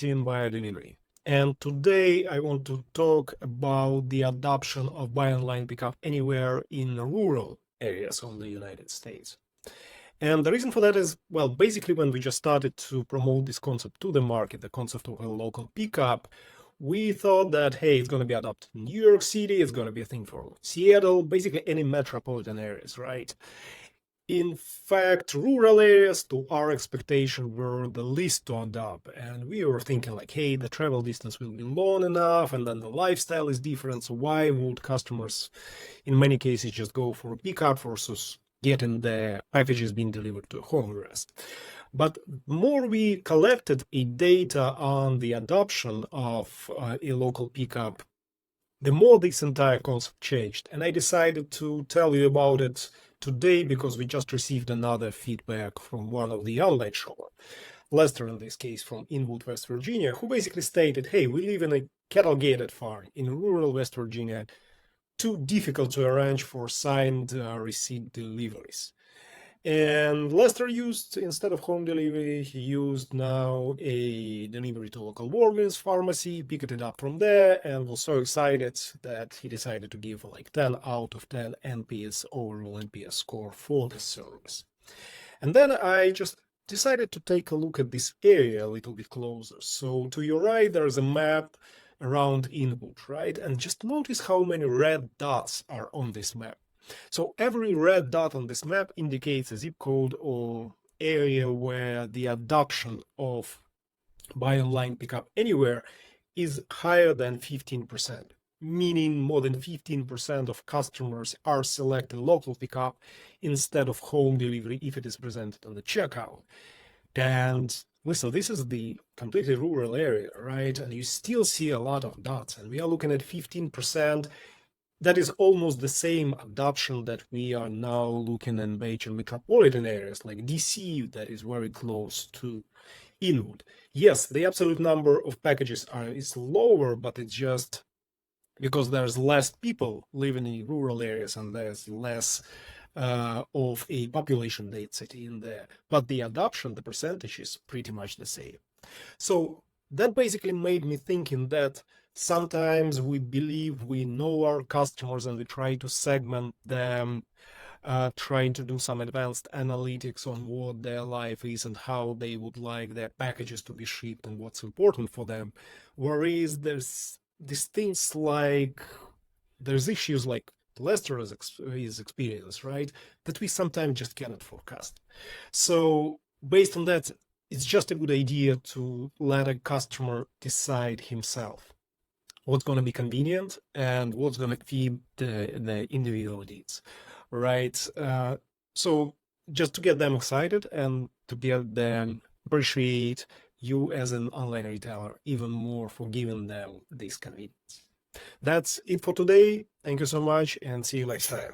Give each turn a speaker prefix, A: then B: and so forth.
A: in buyer delivery. And today I want to talk about the adoption of buy online pickup anywhere in rural areas of the United States. And the reason for that is, well, basically when we just started to promote this concept to the market, the concept of a local pickup, we thought that, hey, it's going to be adopted in New York City, it's going to be a thing for Seattle, basically any metropolitan areas, right? In fact, rural areas, to our expectation, were the least to adopt. And we were thinking like, hey, the travel distance will be long enough, and then the lifestyle is different. So why would customers, in many cases, just go for a pickup versus getting the packages being delivered to a home address? But more we collected a data on the adoption of a local pickup, the more this entire concept changed. And I decided to tell you about it today because we just received another feedback from one of the online shoppers, Lester in this case from Inwood, West Virginia, who basically stated, hey, we live in a cattle-gated farm in rural West Virginia, too difficult to arrange for signed receipt deliveries. And Lester used, instead of home delivery, he used now a delivery to local Walgreens pharmacy, picked it up from there, and was so excited that he decided to give like 10 out of 10 NPS overall NPS score for the service. And then I just decided to take a look at this area a little bit closer. So to your right, there's a map around Inwood, right? And just notice how many red dots are on this map. So every red dot on this map indicates a zip code or area where the adoption of buy online pickup anywhere is higher than 15%, meaning more than 15% of customers are selecting local pickup instead of home delivery if it is presented on the checkout. And listen, this is the completely rural area, right? And you still see a lot of dots, and we are looking at 15%. That is almost the same adoption that we are now looking in major metropolitan areas like DC, that is very close to Inwood. Yes, the absolute number of packages is lower, but it's just because there's less people living in rural areas and there's less of a population density in there. But the adoption, the percentage is pretty much the same. So that basically made me thinking that sometimes we believe we know our customers and we try to segment them, trying to do some advanced analytics on what their life is and how they would like their packages to be shipped and what's important for them. Whereas there's these things like, there's issues like Lester is experience, right? That we sometimes just cannot forecast. So based on that, it's just a good idea to let a customer decide himself what's going to be convenient and what's going to feed the individual needs, right? So just to get them excited and to get them appreciate you as an online retailer even more for giving them this convenience. That's it for today. Thank you so much and see you next time.